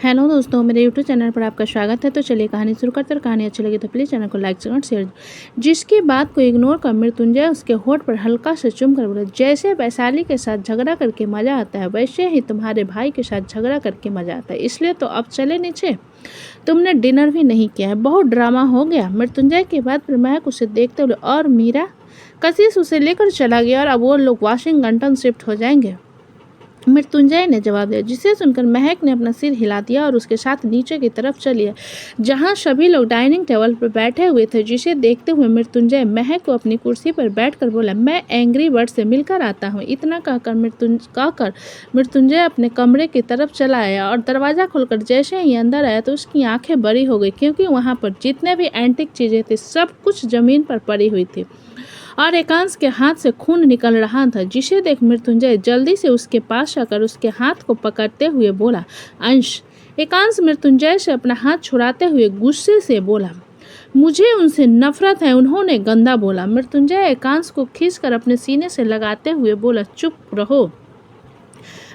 Hello दोस्तों, मेरे YouTube channel पर आपका स्वागत है। तो चलिए कहानी शुरू करते हैं। कहानी अच्छी लगी तो प्लीज़ चैनल को लाइक कमेंट शेयर। जिसकी बात को इग्नोर कर मृत्युंजय उसके होठ पर हल्का से चूम कर बोला, जैसे वैशाली के साथ झगड़ा करके मज़ा आता है वैसे ही तुम्हारे भाई के साथ झगड़ा करके मज़ा आता है। इसलिए तो अब चले नीचे, तुमने डिनर भी नहीं किया है, बहुत ड्रामा हो गया। मृत्युंजय की बात पर महक उसे देखते हुए और मीरा कशिश उसे लेकर चला गया और अब वो लोग वाशिंगटन शिफ्ट हो जाएंगे, मृत्युंजय ने जवाब दिया। जिसे सुनकर महक ने अपना सिर हिला दिया और उसके साथ नीचे की तरफ चलिए जहां सभी लोग डाइनिंग टेबल पर बैठे हुए थे। जिसे देखते हुए मृत्युंजय महक को अपनी कुर्सी पर बैठकर बोला, मैं एंग्री बर्ड से मिलकर आता हूं। इतना कहकर मृत्युंजय अपने कमरे की तरफ चला आया और दरवाज़ा खोलकर जैसे ही अंदर आया तो उसकी आंखें बड़ी हो गई, क्योंकि वहाँ पर जितने भी एंटिक चीज़ें थी सब कुछ ज़मीन पर पड़ी हुई थी और एकांश के हाथ से खून निकल रहा था। जिसे देख मृत्युंजय जल्दी से उसके पास आकर उसके हाथ को पकड़ते हुए बोला, अंश। एकांश मृत्युंजय से अपना हाथ छुड़ाते हुए गुस्से से बोला, मुझे उनसे नफरत है, उन्होंने गंदा बोला। मृत्युंजय एकांश को खींचकर अपने सीने से लगाते हुए बोला, चुप रहो,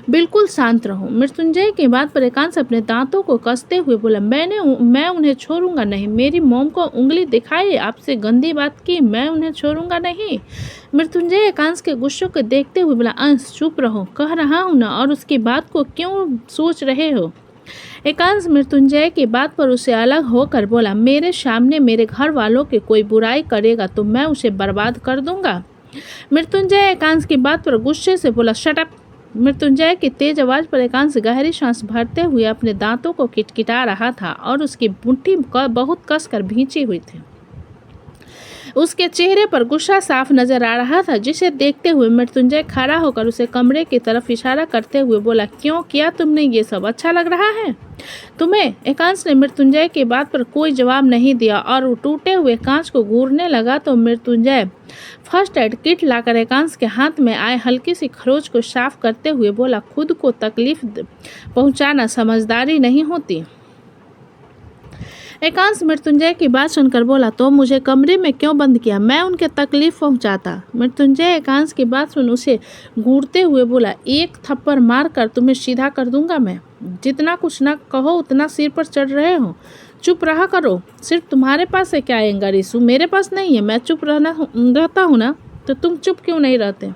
बिल्कुल शांत रहो। मृत्युंजय की बात पर एकांश अपने दांतों को कसते हुए बोला, मैं उन्हें छोड़ूंगा नहीं। मेरी मॉम को उंगली दिखाई, आपसे गंदी बात की, मैं उन्हें छोड़ूंगा नहीं। मृत्युंजय एकांश के गुस्से को देखते हुए बोला, अंश चुप रहो, कह रहा हूं ना, और उसकी बात को क्यों सोच रहे हो। एकांश मृत्युंजय की बात पर उसे अलग होकर बोला, मेरे सामने मेरे घर वालों की कोई बुराई करेगा तो मैं उसे बर्बाद कर दूंगा। मृत्युंजय एकांश की बात पर गुस्से से बोला, शट अप। मृत्युंजय की तेज आवाज पर एकांश गहरी सांस भरते हुए अपने दांतों को किटकिटा रहा था और उसकी मुट्ठी बहुत कसकर भींची हुई थी। उसके चेहरे पर गुस्सा साफ नजर आ रहा था। जिसे देखते हुए मृत्युंजय खड़ा होकर उसे कमरे की तरफ इशारा करते हुए बोला, क्यों किया तुमने ये सब, अच्छा लग रहा है तुम्हें। एकांश ने मृत्युंजय की बात पर कोई जवाब नहीं दिया और टूटे हुए कांच को घूरने लगा तो मृत्युंजय फर्स्ट एड किट लाकर एकांश के हाथ में आए हल्की सी खरोच को साफ करते हुए बोला, खुद को तकलीफ पहुंचाना समझदारी नहीं होती। एकांश मृत्युंजय की बात सुनकर बोला, तो मुझे कमरे में क्यों बंद किया, मैं उनके तकलीफ पहुंचाता। मृत्युंजय एकांश की बात सुन उसे घूरते हुए बोला, एक थप्पड़ मार कर तुम्हें सीधा कर दूंगा मैं। जितना कुछ ना कहो उतना सिर पर चढ़ रहे हो, चुप रहा करो। सिर्फ तुम्हारे पास है क्या एंगर इशू, मेरे पास नहीं है। मैं चुप रहता हूँ ना, तो तुम चुप क्यों नहीं रहते।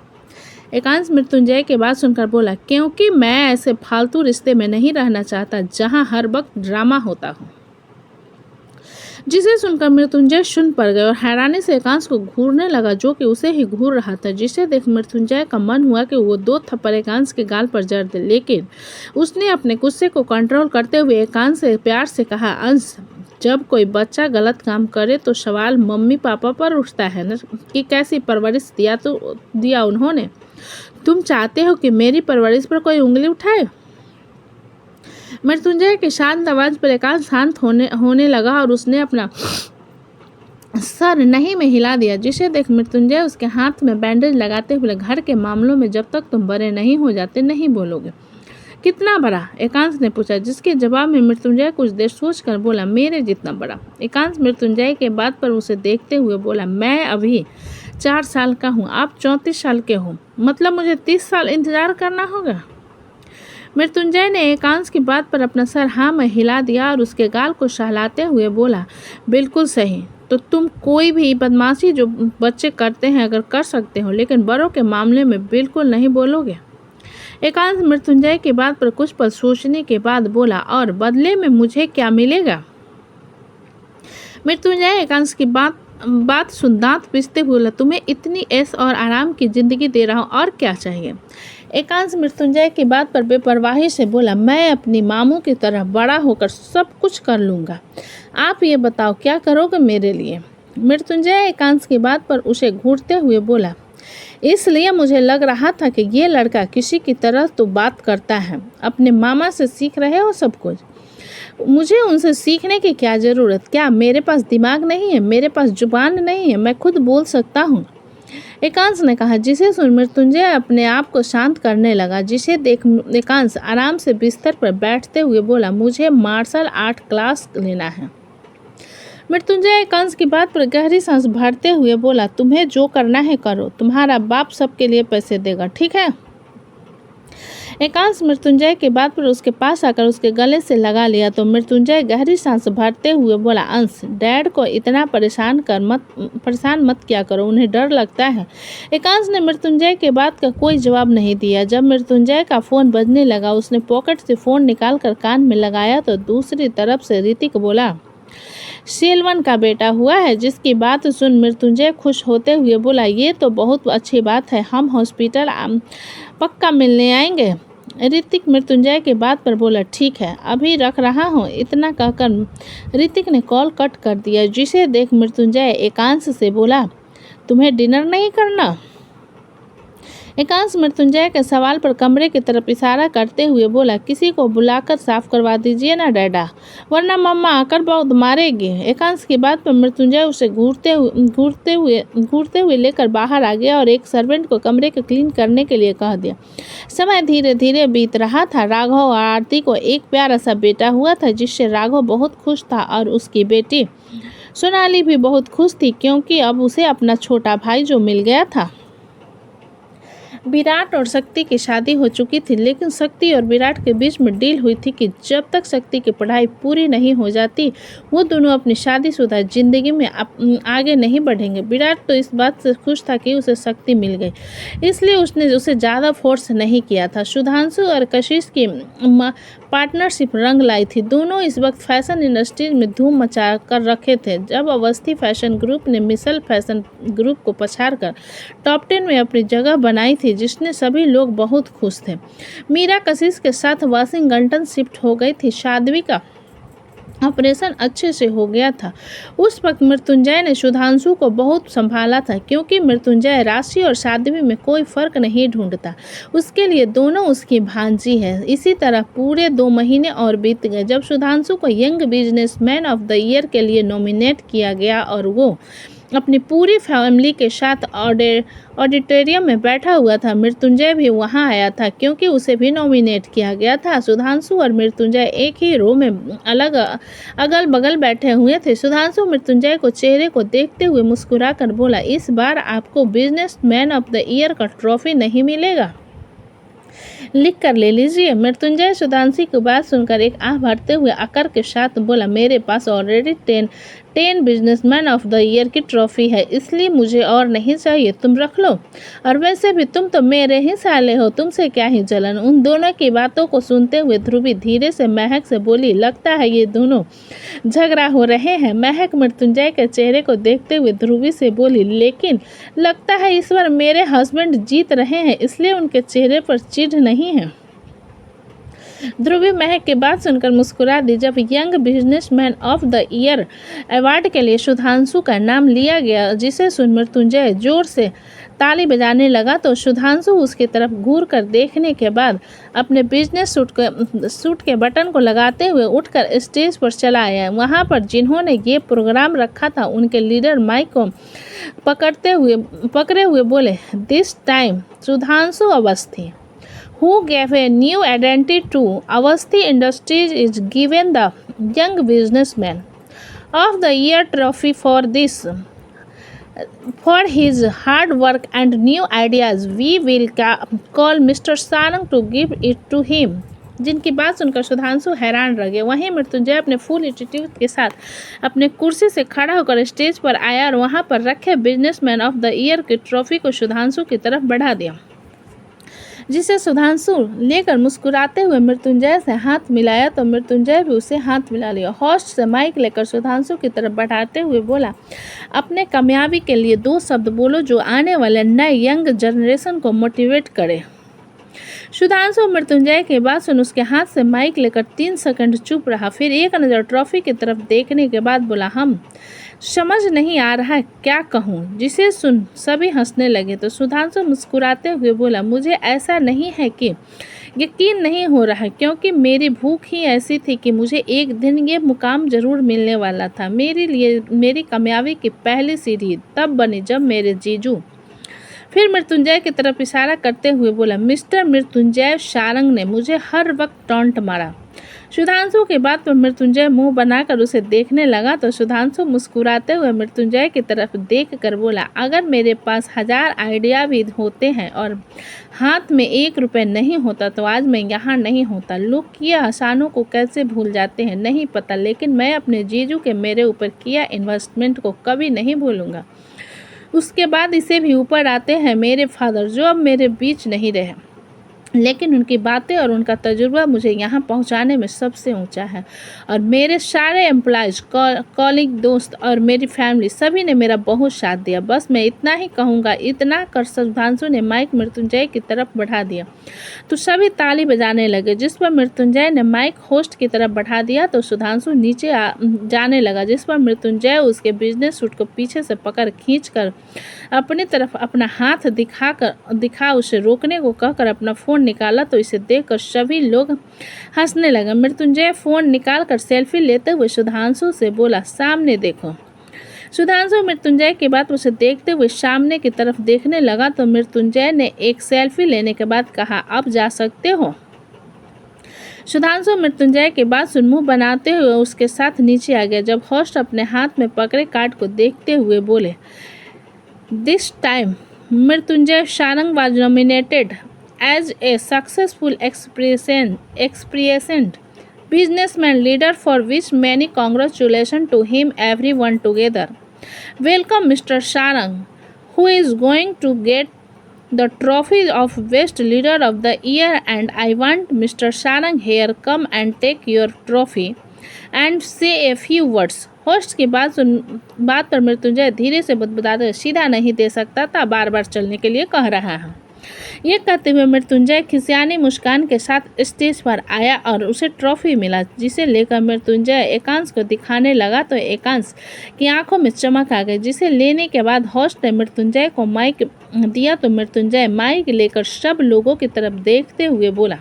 एकांश मृत्युंजय की बात सुनकर बोला, क्योंकि मैं ऐसे फालतू रिश्ते में नहीं रहना चाहता जहाँ हर वक्त ड्रामा होता हो। जिसे सुनकर मृत्युंजय सुन पड़ गए और हैरानी से एकांश को घूरने लगा, जो कि उसे ही घूर रहा था। जिसे देख मृत्युंजय का मन हुआ कि वो दो थप्पड़ एकांश के गाल पर जड़ दे, लेकिन उसने अपने गुस्से को कंट्रोल करते हुए एकांश से प्यार से कहा, अंश, जब कोई बच्चा गलत काम करे तो सवाल मम्मी पापा पर उठता है न कि कैसी परवरिश दिया उन्होंने। तुम चाहते हो कि मेरी परवरिश पर कोई उंगली उठाए। मृत्युंजय की शांत आवाज पर एकांश शांत होने लगा और उसने अपना सर नहीं में हिला दिया। जिसे देख मृत्युंजय उसके हाथ में बैंडेज लगाते हुए, घर के मामलों में जब तक तुम बड़े नहीं हो जाते नहीं बोलोगे। कितना बड़ा, एकांश ने पूछा। जिसके जवाब में मृत्युंजय कुछ देर सोचकर बोला, मेरे जितना बड़ा। एकांश मृत्युंजय के बात पर उसे देखते हुए बोला, मैं अभी 4 साल का हूँ, आप 34 साल के हो, मतलब मुझे 30 साल इंतजार करना होगा। मृत्युंजय ने एकांश की बात पर अपना सर हाँ में हिला दिया और उसके गाल को सहलाते हुए बोला, बिल्कुल सही। तो तुम कोई भी बदमाशी जो बच्चे करते हैं अगर कर सकते हो, लेकिन बड़ों के मामले में बिल्कुल नहीं बोलोगे। एकांश मृत्युंजय की बात पर कुछ पल सोचने के बाद बोला, और बदले में मुझे क्या मिलेगा। मृत्युंजय एकांश की बात सुन दांत पिसते बोला, तुम्हें इतनी ऐश और आराम की जिंदगी दे रहा हूँ, और क्या चाहिए। एकांश मृत्युंजय की बात पर बेपरवाही से बोला, मैं अपनी मामू की तरह बड़ा होकर सब कुछ कर लूँगा, आप ये बताओ क्या करोगे मेरे लिए। मृत्युंजय एकांश की बात पर उसे घूरते हुए बोला, इसलिए मुझे लग रहा था कि ये लड़का किसी की तरह तो बात करता है, अपने मामा से सीख रहे हो सब कुछ। मुझे उनसे सीखने की क्या ज़रूरत, क्या मेरे पास दिमाग नहीं है, मेरे पास जुबान नहीं है, मैं खुद बोल सकता हूँ। एकांश ने कहा। जिसे सुन मृत्युंजय अपने आप को शांत करने लगा। जिसे देख एकांश आराम से बिस्तर पर बैठते हुए बोला, मुझे मार्शल आर्ट क्लास लेना है। मृत्युंजय एकांश की बात पर गहरी सांस भरते हुए बोला, तुम्हें जो करना है करो, तुम्हारा बाप सबके लिए पैसे देगा, ठीक है। एकांश मृत्युंजय की बात पर उसके पास आकर उसके गले से लगा लिया तो मृत्युंजय गहरी सांस भरते हुए बोला, अंश, डैड को इतना परेशान मत किया करो, उन्हें डर लगता है। एकांश ने मृत्युंजय की बात का कोई जवाब नहीं दिया। जब मृत्युंजय का फोन बजने लगा, उसने पॉकेट से फोन निकालकर कान में लगाया तो दूसरी तरफ से ऋतिक बोला, शेलवन का बेटा हुआ है। जिसकी बात सुन मृत्युंजय खुश होते हुए बोला, ये तो बहुत अच्छी बात है, हम हॉस्पिटल पक्का मिलने आएंगे। ऋतिक मृत्युंजय के बात पर बोला, ठीक है, अभी रख रहा हूँ। इतना कहकर ऋतिक ने कॉल कट कर दिया, जिसे देख मृत्युंजय एकांश से बोला, तुम्हें डिनर नहीं करना? एकांश मृत्युंजय के सवाल पर कमरे की तरफ इशारा करते हुए बोला, किसी को बुलाकर साफ करवा दीजिए ना डैडा, वरना मम्मा आकर बहुत मारेगी। एकांश की बात पर मृत्युंजय उसे घूरते हुए लेकर बाहर आ गया और एक सर्वेंट को कमरे को क्लीन करने के लिए कह दिया। समय धीरे धीरे बीत रहा था। राघव और आरती को एक प्यारा सा बेटा हुआ था, जिससे राघव बहुत खुश था और उसकी बेटी सोनाली भी बहुत खुश थी, क्योंकि अब उसे अपना छोटा भाई जो मिल गया था। विराट और शक्ति की शादी हो चुकी थी, लेकिन शक्ति और विराट के बीच में डील हुई थी कि जब तक शक्ति की पढ़ाई पूरी नहीं हो जाती, वो दोनों अपनी शादीशुदा जिंदगी में आगे नहीं बढ़ेंगे। विराट तो इस बात से खुश था कि उसे शक्ति मिल गई, इसलिए उसने उसे ज़्यादा फोर्स नहीं किया था। सुधांशु और कशिश की पार्टनरशिप रंग लाई थी। दोनों इस वक्त फैशन इंडस्ट्री में धूम मचा कर रखे थे। जब अवस्थी फैशन ग्रुप ने मिसल फैशन ग्रुप को पछाड़कर टॉप 10 में अपनी जगह बनाई थी, जिसने सभी लोग बहुत खुश थे। मीरा कशिश के साथ वाशिंगटन शिफ्ट हो गई थी। शादी का ऑपरेशन अच्छे से हो गया था। उस वक्त मृत्युंजय ने सुधांशु को बहुत संभाला था, क्योंकि मृत्युंजय राशि और साध्वी में कोई फर्क नहीं ढूंढता। उसके लिए दोनों उसकी भांजी है। इसी तरह पूरे 2 महीने और बीत गए। जब सुधांशु को young businessman of the year के लिए नॉमिनेट किया गया और वो अपनी पूरी फैमिली के साथ ऑडिटोरियम में बैठा हुआ था, मृत्युंजय भी वहां आया था, क्योंकि उसे भी नॉमिनेट किया गया था। सुधांशु और मृत्युंजय एक ही रो में अगल बगल बैठे हुए थे। सुधांशु मृत्युंजय को चेहरे को देखते हुए मुस्कुराकर बोला, इस बार आपको बिजनेसमैन ऑफ द ईयर का ट्रॉफी नहीं मिलेगा, लिख कर ले लीजिए। मृत्युंजय सुधांशु की बात सुनकर एक आह भरते हुए अकर के साथ बोला, मेरे पास already 10 businessman of the year की ट्रॉफी है, इसलिए मुझे और नहीं चाहिए, तुम रख लो। और वैसे भी तुम तो मेरे ही साले हो, तुमसे क्या ही जलन। उन दोनों की बातों को सुनते हुए ध्रुवी धीरे से महक से बोली, लगता है ये दोनों झगड़ा हो रहे हैं। महक मृत्युंजय के चेहरे को देखते हुए ध्रुवी से बोली, लेकिन लगता है इस बार मेरे हस्बैंड जीत रहे हैं, इसलिए उनके चेहरे पर चिढ़ नहीं है। ध्रुवी महक की बात सुनकर मुस्कुरा दी। जब young businessman of the year award के लिए सुधांशु का नाम लिया गया, जिसे सुन मृत्युंजय जोर से ताली बजाने लगा, तो सुधांशु उसकी तरफ घूर कर देखने के बाद अपने बिजनेस सूट के बटन को लगाते हुए उठकर स्टेज पर चला आया। वहां पर जिन्होंने ये प्रोग्राम रखा था, उनके लीडर माइक को पकड़े हुए बोले, this time Sudhanshu Awasthi, who gave a new identity to Avasthi Industries, is given the Young Businessman of the Year trophy for his hard work and new ideas. We will call Mr. Sarang to give it to him. जिनकी बात सुनकर सुधांशु हैरान रह गए। वहीं मृत्युंजय अपने full attitude के साथ अपने कुर्सी से खड़ा होकर स्टेज पर आया और वहां पर रखे बिजनेसमैन ऑफ द ईयर की ट्रॉफी को सुधांशु की तरफ बढ़ा दिया, जिसे सुधांशु लेकर मुस्कुराते हुए मृत्युंजय से हाथ मिलाया, तो मृत्युंजय भी उसे हाथ मिला लिया। होस्ट से माइक लेकर सुधांशु की तरफ बढ़ाते हुए बोला, अपने कामयाबी के लिए 2 शब्द बोलो जो आने वाले नए यंग जनरेशन को मोटिवेट करे। सुधांशु मृत्युंजय के बाद सुन उसके हाथ से माइक लेकर 3 सेकंड चुप रहा, फिर एक नज़र ट्रॉफी की तरफ देखने के बाद बोला, हम समझ नहीं आ रहा क्या कहूँ। जिसे सुन सभी हंसने लगे, तो सुधांशु मुस्कुराते हुए बोला, मुझे ऐसा नहीं है कि यकीन नहीं हो रहा, क्योंकि मेरी भूख ही ऐसी थी कि मुझे एक दिन ये मुकाम जरूर मिलने वाला था। मेरे लिए मेरी कामयाबी की पहली सीढ़ी तब बनी जब मेरे जीजू, फिर मृत्युंजय की तरफ इशारा करते हुए बोला, मिस्टर मृत्युंजय सारंग ने मुझे हर वक्त टॉन्ट मारा। सुधांशु की बात पर मृत्युंजय मुंह बनाकर उसे देखने लगा तो सुधांशु मुस्कुराते हुए मृत्युंजय की तरफ देख कर बोला, अगर मेरे पास 1000 आइडिया भी होते हैं और हाथ में 1 रुपये नहीं होता तो आज मैं यहाँ नहीं होता। लोग किया आसानों को कैसे भूल जाते हैं नहीं पता, लेकिन मैं अपने जीजू के मेरे ऊपर किया इन्वेस्टमेंट को कभी नहीं भूलूंगा। उसके बाद इसे भी ऊपर आते हैं मेरे फादर, जो अब मेरे बीच नहीं रहे, लेकिन उनकी बातें और उनका तजुर्बा मुझे यहाँ पहुँचाने में सबसे ऊंचा है। और मेरे सारे एम्प्लॉयज़, कॉलिग, दोस्त और मेरी फैमिली सभी ने मेरा बहुत साथ दिया। बस मैं इतना ही कहूँगा। इतना कर सुधांशु ने माइक मृत्युंजय की तरफ बढ़ा दिया तो सभी ताली बजाने लगे। जिस पर मृत्युंजय ने माइक होस्ट की तरफ बढ़ा दिया तो सुधांशु नीचे जाने लगा, जिस पर मृत्युंजय उसके बिजनेस सूट को पीछे से पकड़ खींच कर अपनी तरफ अपना हाथ दिखा उसे रोकने को कहकर अपना फ़ोन निकाला तो इसे देखकर सभी लोग हंसने लगे। मृत्युंजय फ़ोन निकालकर सेल्फी लेते हुए सुधांशु से बोला, सामने देखो। सुधांशु मृत्युंजय की बात उसे देखते हुए सामने की तरफ देखने लगा तो मृत्युंजय ने एक सेल्फी लेने के बाद कहा, अब जा सकते हो। सुधांशु मृत्युंजय के बाद सुन मुंह बनाते हुए उसके साथ नीचे आ गया। जब होस्ट अपने हाथ में पकड़े कार्ड को देखते हुए बोले, this time Mrityunjay Sarang was nominated as a successful experienced businessman leader, for which many congratulations to him everyone together. Welcome Mr. Sarang, who is going to get the trophy of best leader of the year, and I want Mr. Sarang here come and take your trophy and say a few words. Host की बात पर मृत्युंजय धीरे से बदबदाते हुए, सीधा नहीं दे सकता था, बार बार चलने के लिए कह रहा है। ये कहते हुए मृत्युंजय खिसियानी मुस्कान के साथ स्टेज पर आया और उसे ट्रॉफी मिला, जिसे लेकर मृत्युंजय एकांश को दिखाने लगा तो एकांश की आंखों में चमक आ गई। जिसे लेने के बाद होस्ट ने मृत्युंजय को माइक दिया तो मृत्युंजय माइक लेकर सब लोगों की तरफ देखते हुए बोला,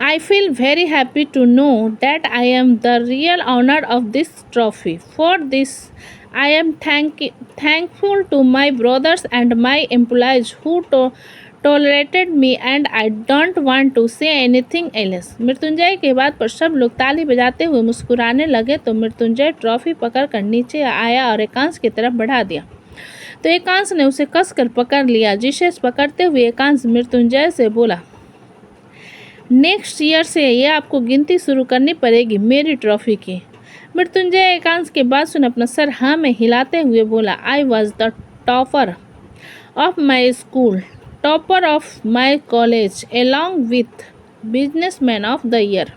I feel very happy to know that I am the real owner of this trophy. For this, I am thankful to my brothers and my employees who tolerated me, and I don't want to say anything else. Mrityunjay के बाद पर सब लोग ताली बजाते हुए मुस्कुराने लगे तो मृत्युंजय ट्रॉफी पकड़कर नीचे आया और एकांश की तरफ बढ़ा दिया तो एकांश ने उसे कसकर पकड़ लिया। जिसे पकड़ते हुए एकांश मृत्युंजय से बोला, नेक्स्ट ईयर से ये आपको गिनती शुरू करनी पड़ेगी मेरी ट्रॉफी की। मृत्युंजय एकांश के बाद सुन अपना सर हाँ में हिलाते हुए बोला, I was the topper of my school, topper of my college, along with businessman of the year.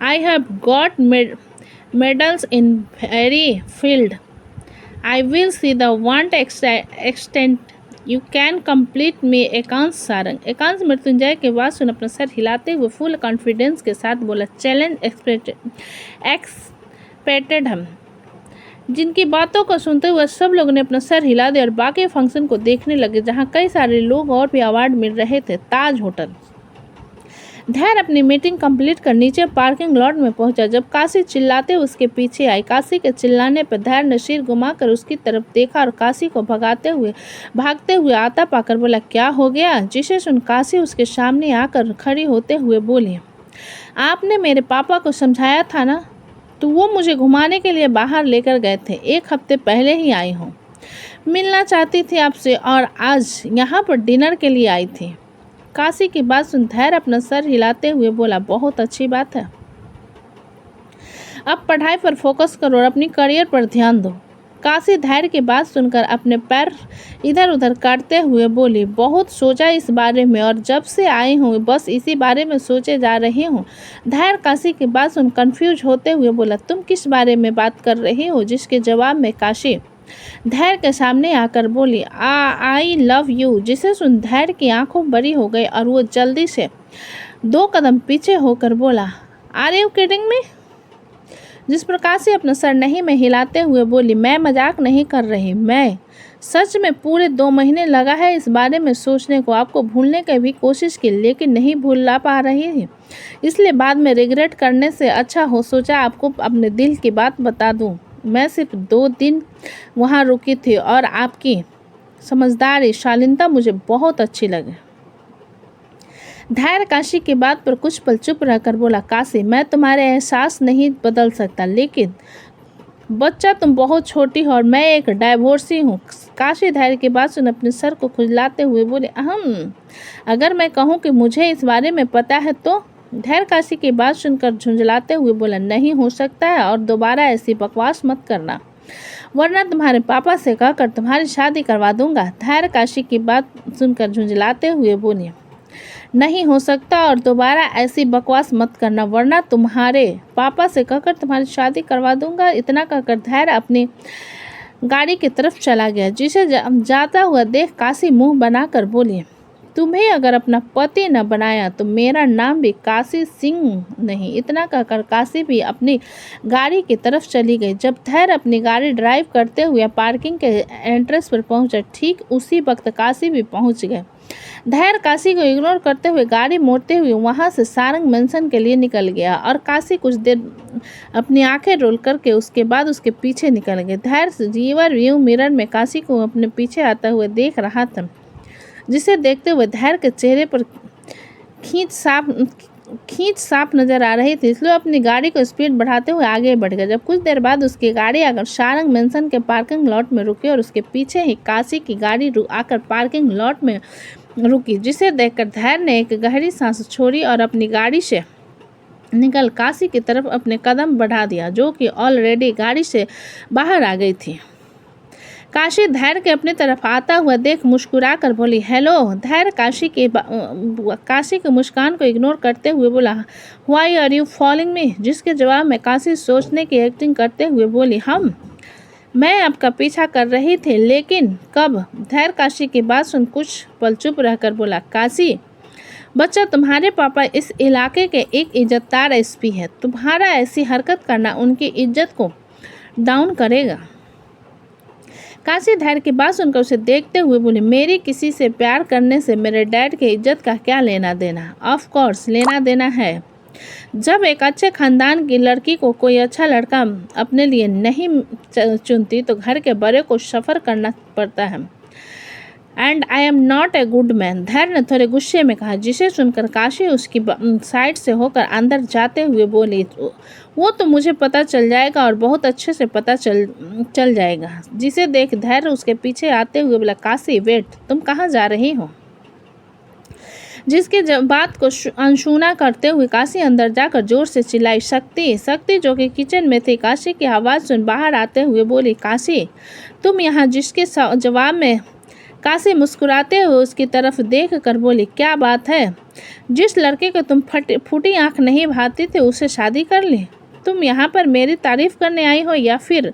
I have got medals in every field. I will see the one extent you can complete me Ekansh Sarang. Ekansh Mrityunjay के बाद सुन अपना sir हिलाते हुए full confidence के साथ बोला, challenge expected हम। जिनकी बातों को सुनते हुए सब लोगों ने अपना सर हिला दिया और बाकी फंक्शन को देखने लगे, जहां कई सारे लोग और भी अवार्ड मिल रहे थे। ताज होटल। धैर्य अपनी मीटिंग कंप्लीट कर नीचे पार्किंग लॉट में पहुंचा। जब काशी चिल्लाते उसके पीछे आई। काशी के चिल्लाने पर धैर्य ने सिर घुमाकर उसकी तरफ देखा और काशी को भागते हुए आता पाकर बोला, क्या हो गया? जिसे सुन काशी उसके सामने आकर खड़ी होते हुए बोली, आपने मेरे पापा को समझाया था ना, तो वो मुझे घुमाने के लिए बाहर लेकर गए थे। 1 हफ्ते पहले ही आई हूँ, मिलना चाहती थी आपसे और आज यहाँ पर डिनर के लिए आई थी। काशी की बात सुन धैर्य अपना सर हिलाते हुए बोला, बहुत अच्छी बात है, अब पढ़ाई पर फोकस करो और अपनी करियर पर ध्यान दो। काशी धैर्य की बात सुनकर अपने पैर इधर उधर काटते हुए बोली, बहुत सोचा इस बारे में और जब से आई हूँ बस इसी बारे में सोचे जा रही हूँ। धैर्य काशी की बात सुन कंफ्यूज होते हुए बोला, तुम किस बारे में बात कर रही हो? जिसके जवाब में काशी धैर्य के सामने आकर बोली, आई लव यू। जिसे सुन धैर्य की आंखों बड़ी हो गई और वो जल्दी से 2 कदम पीछे होकर बोला, आर यू किडिंग मी? जिस प्रकार से अपना सर नहीं में हिलाते हुए बोली, मैं मजाक नहीं कर रही, मैं सच में पूरे 2 महीने लगा है इस बारे में सोचने को। आपको भूलने की भी कोशिश की लेकिन नहीं भूल पा रही थी, इसलिए बाद में रिग्रेट करने से अच्छा हो सोचा आपको अपने दिल की बात बता दूं। मैं सिर्फ 2 दिन वहाँ रुकी थी और आपकी समझदारी, शालीनता मुझे बहुत अच्छी लगी। धैर्य काशी की बात पर कुछ पल चुप रहकर बोला, काशी मैं तुम्हारे एहसास नहीं बदल सकता, लेकिन बच्चा तुम बहुत छोटी हो और मैं एक डाइवोर्सी हूँ। काशी धैर्य की बात सुन अपने सर को खुजलाते हुए बोले, अगर मैं कहूँ कि मुझे इस बारे में पता है तो? धैर्य काशी की बात सुनकर झुंझलाते हुए बोला, नहीं हो सकता है और दोबारा ऐसी बकवास मत करना, वरना तुम्हारे पापा से कहकर तुम्हारी शादी करवा दूंगा। धैर्य काशी की बात सुनकर झुंझलाते हुए बोली, नहीं हो सकता और दोबारा ऐसी बकवास मत करना, वरना तुम्हारे पापा से कहकर तुम्हारी शादी करवा दूंगा। इतना कहकर धैर्य अपनी गाड़ी की तरफ चला गया, जिसे जाता हुआ देख काशी मुंह बनाकर बोली, तुम्हें अगर अपना पति न बनाया तो मेरा नाम भी काशी सिंह नहीं। इतना कहकर काशी भी अपनी गाड़ी की तरफ चली गई। जब धैर्य अपनी गाड़ी ड्राइव करते हुए पार्किंग के एंट्रेंस पर पहुंचा, ठीक उसी वक्त काशी भी पहुंच गए। धैर्य काशी को इग्नोर करते हुए गाड़ी मोड़ते हुए वहां से सारंग मेंशन के लिए निकल गया और काशी कुछ देर अपनी आंखें रोल करके उसके बाद उसके पीछे निकल गए। धैर्य रिवर व्यू मिरर में काशी को अपने पीछे आता हुए देख रहा था, जिसे देखते हुए धैर्य के चेहरे पर खींच साफ नजर आ रही थी, इसलिए अपनी गाड़ी को स्पीड बढ़ाते हुए आगे बढ़ गया। जब कुछ देर बाद उसकी गाड़ी आकर सारंग मेंशन के पार्किंग लॉट में रुकी और उसके पीछे ही काशी की गाड़ी आकर पार्किंग लॉट में रुकी, जिसे देखकर धैर्य ने एक गहरी सांस छोड़ी और अपनी गाड़ी से निकल काशी की तरफ अपने कदम बढ़ा दिया, जो कि ऑलरेडी गाड़ी से बाहर आ गई थी। काशी धैर्य के अपनी तरफ आता हुआ देख मुस्कुरा कर बोली, हेलो। धैर्य काशी की मुस्कान को इग्नोर करते हुए बोला, why are you following me? जिसके जवाब में काशी सोचने की एक्टिंग करते हुए बोली, मैं आपका पीछा कर रही थी, लेकिन कब? धैर्य काशी की बात सुन कुछ पल चुप रहकर बोला, काशी बच्चा तुम्हारे पापा इस इलाके के एक इज्जतदार एसपी है, तुम्हारा ऐसी हरकत करना उनकी इज्जत को डाउन करेगा। काशी धैर्य की बात सुनकर उसे देखते हुए बोली, मेरी किसी से प्यार करने से मेरे डैड की इज्जत का क्या लेना देना? ऑफ कोर्स लेना देना है। जब एक अच्छे खानदान की लड़की को कोई अच्छा लड़का अपने लिए नहीं चुनती तो घर के बड़े को सफ़र करना पड़ता है। And I am not a good man, धैर्य ने थोड़े गुस्से में कहा, जिसे सुनकर काशी उसकी साइड से होकर अंदर जाते हुए बोली, वो तो मुझे पता चल जाएगा और बहुत अच्छे से पता चल जाएगा। जिसे देख धैर्य उसके पीछे आते हुए बोला, काशी वेट, तुम कहाँ जा रही हो? जिसके बात को अनसुना करते हुए काशी अंदर जाकर जोर से चिल्लाई, शक्ति जो कि किचन में थी, काशी की आवाज़ सुन बाहर आते हुए बोली, काशी तुम यहाँ? जिसके जवाब में काशी मुस्कुराते हुए उसकी तरफ देख कर बोली, क्या बात है? जिस लड़के को तुम फूटी आंख नहीं भाती थे उसे शादी कर ली? तुम यहाँ पर मेरी तारीफ करने आई हो या फिर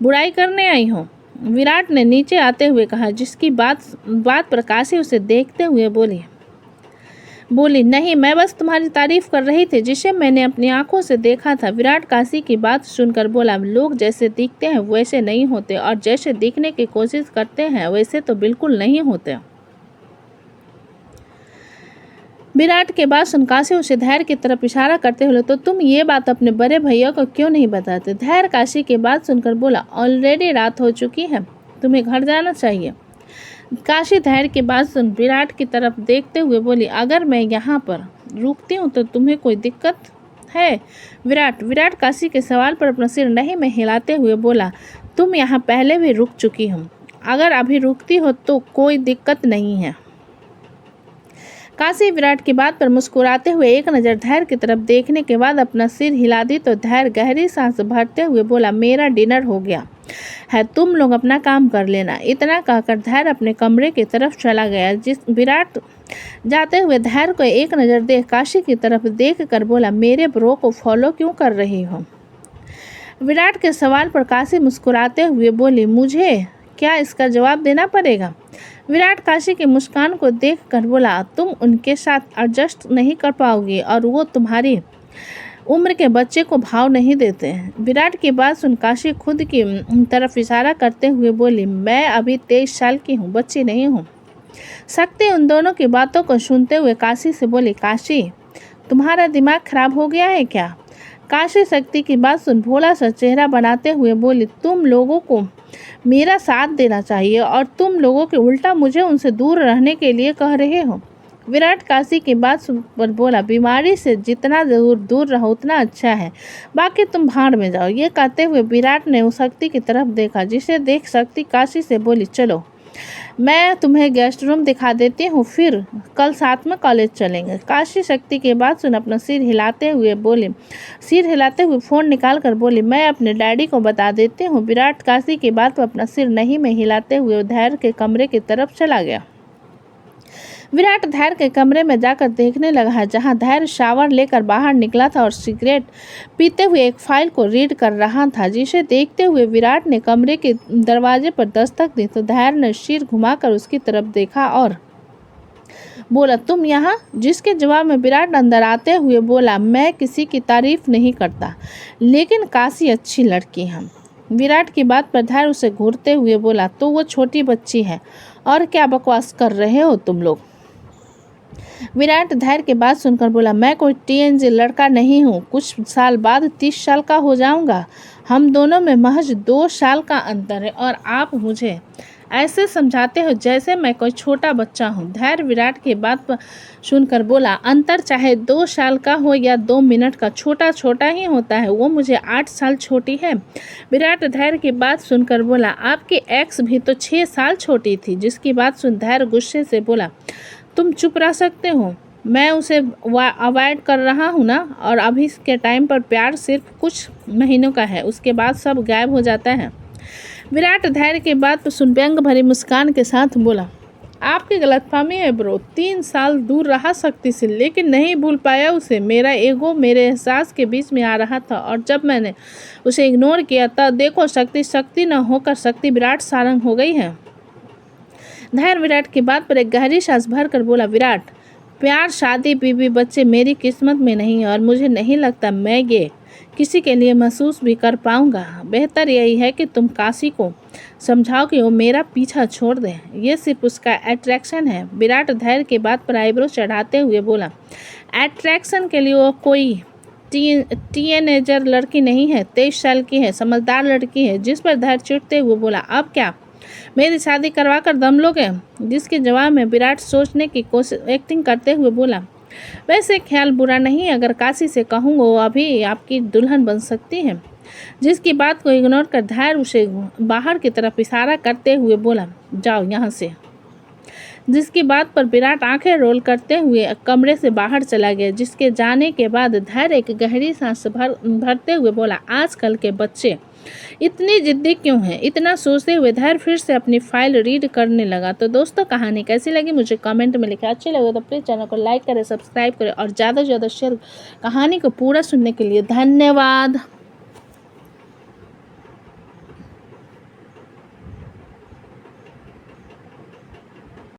बुराई करने आई हो? विराट ने नीचे आते हुए कहा, जिसकी बात पर काशी उसे देखते हुए बोली, नहीं, मैं बस तुम्हारी तारीफ कर रही थी, जिसे मैंने अपनी आंखों से देखा था। विराट काशी की बात सुनकर बोला, लोग जैसे दिखते हैं वैसे नहीं होते और जैसे दिखने की कोशिश करते हैं वैसे तो बिल्कुल नहीं होते। विराट के बाद सुन काशी उसे धैर्य की तरफ इशारा करते हुए, तो तुम ये बात अपने बड़े भैया को क्यों नहीं बताते? धैर्य काशी की बात सुनकर बोला, ऑलरेडी रात हो चुकी है, तुम्हें घर जाना चाहिए। काशी धैर्य की बात सुन विराट की तरफ देखते हुए बोली, अगर मैं यहाँ पर रुकती हूँ तो तुम्हें कोई दिक्कत है? विराट काशी के सवाल पर अपना सिर नहीं में हिलाते हुए बोला, तुम यहाँ पहले भी रुक चुकी हो, अगर अभी रुकती हो तो कोई दिक्कत नहीं है। काशी विराट की बात पर मुस्कुराते हुए एक नज़र धैर्य की तरफ देखने के बाद अपना सिर हिला दी तो धैर्य गहरी सांस भरते हुए बोला, मेरा डिनर हो गया है, तुम लोग अपना काम कर लेना। इतना कहकर धैर्य अपने कमरे की तरफ चला गया। विराट जाते हुए धैर्य को एक नज़र देख काशी की तरफ देख कर बोला, मेरे ब्रो को फॉलो क्यों कर रही हो? विराट के सवाल पर काशी मुस्कुराते हुए बोली, मुझे क्या इसका जवाब देना पड़ेगा? विराट काशी की मुस्कान को देख कर बोला, तुम उनके साथ एडजस्ट नहीं कर पाओगी और वो तुम्हारी उम्र के बच्चे को भाव नहीं देते। विराट की बात सुन काशी खुद की तरफ इशारा करते हुए बोली, मैं अभी 23 साल की हूँ, बच्ची नहीं हूँ। शक्ति उन दोनों की बातों को सुनते हुए काशी से बोली, काशी तुम्हारा दिमाग खराब हो गया है क्या? काशी शक्ति की बात सुन भोला सा चेहरा बनाते हुए बोली, तुम लोगों को मेरा साथ देना चाहिए और तुम लोगों के उल्टा मुझे उनसे दूर रहने के लिए कह रहे हो। विराट काशी की बात सुनकर बोला, बीमारी से जितना दूर रहो उतना अच्छा है, बाकी तुम भाड़ में जाओ। ये कहते हुए विराट ने उस शक्ति की तरफ देखा, जिसे देख शक्ति काशी से बोली, चलो मैं तुम्हें गेस्ट रूम दिखा देती हूँ, फिर कल साथ में कॉलेज चलेंगे। काशी शक्ति की बात सुन अपना सिर हिलाते हुए फ़ोन निकाल कर बोली, मैं अपने डैडी को बता देती हूँ। विराट काशी की बात पर अपना सिर नहीं में हिलाते हुए धैर्य के कमरे की तरफ चला गया। विराट धैर्य के कमरे में जाकर देखने लगा, जहां धैर्य शावर लेकर बाहर निकला था और सिगरेट पीते हुए एक फाइल को रीड कर रहा था, जिसे देखते हुए विराट ने कमरे के दरवाजे पर दस्तक दी तो धैर्य ने सिर घुमाकर उसकी तरफ देखा और बोला, तुम यहाँ? जिसके जवाब में विराट अंदर आते हुए बोला, मैं किसी की तारीफ नहीं करता, लेकिन काशी अच्छी लड़की है। विराट की बात पर धैर्य उसे घूरते हुए बोला, तो वो छोटी बच्ची है, और क्या बकवास कर रहे हो तुम लोग? विराट धैर्य की बात सुनकर बोला, मैं कोई टीएनजी लड़का नहीं हूँ, कुछ साल बाद 30 साल का हो जाऊंगा। हम दोनों में महज 2 साल का अंतर है और आप मुझे ऐसे समझाते हो जैसे मैं कोई छोटा बच्चा हूँ। धैर्य विराट की बात पर सुनकर बोला, अंतर चाहे 2 साल का हो या 2 मिनट का, छोटा छोटा ही होता है। वो मुझे 8 साल छोटी है। विराट धैर्य की बात सुनकर बोला, आपकी एक्स भी तो 6 साल छोटी थी। जिसकी बात सुन धैर्य गुस्से से बोला, तुम चुप रह सकते हो? मैं उसे अवॉइड कर रहा हूँ ना, और अभी के टाइम पर प्यार सिर्फ कुछ महीनों का है, उसके बाद सब गायब हो जाता है। विराट धैर्य की बात पर सुन व्यंग भरी मुस्कान के साथ बोला, आपकी गलतफहमी है ब्रो। 3 साल दूर रहा शक्ति से, लेकिन नहीं भूल पाया उसे। मेरा ईगो मेरे एहसास के बीच में आ रहा था, और जब मैंने उसे इग्नोर किया तब देखो शक्ति न होकर शक्ति विराट सारंग हो गई है। धैर्य विराट की बात पर एक गहरी सांस भरकर बोला, विराट, प्यार, शादी, बीवी, बच्चे मेरी किस्मत में नहीं है, और मुझे नहीं लगता मैं ये किसी के लिए महसूस भी कर पाऊंगा। बेहतर यही है कि तुम काशी को समझाओ कि वो मेरा पीछा छोड़ दे। ये सिर्फ उसका अट्रैक्शन है। विराट धैर्य की बात पर आईब्रो चढ़ाते हुए बोला, अट्रैक्शन के लिए वो कोई टीनेजर लड़की नहीं है, 23 साल की है, समझदार लड़की है। जिस पर धैर्य चिढ़ते हुए बोला, अब क्या मेरी शादी करवा कर दम लोगे? जिसके जवाब में विराट सोचने की कोशिश एक्टिंग करते हुए बोला, वैसे ख्याल बुरा नहीं, अगर काशी से कहूँगा वो अभी आपकी दुल्हन बन सकती है। जिसकी बात को इग्नोर कर धैर्य उसे बाहर की तरफ इशारा करते हुए बोला, जाओ यहाँ से। जिसकी बात पर विराट आंखें रोल करते हुए कमरे से बाहर चला गया। जिसके जाने के बाद धैर्य एक गहरी सांस भरते हुए बोला, आजकल के बच्चे इतनी जिद्दी क्यों हैं? इतना सोचते हुए धैर्य फिर से अपनी फाइल रीड करने लगा। तो दोस्तों, कहानी कैसी लगी मुझे कमेंट में लिखें। अच्छी लगे तो प्लीज़ चैनल को लाइक करें, सब्सक्राइब करें और ज़्यादा से ज़्यादा शेयर। कहानी को पूरा सुनने के लिए धन्यवाद।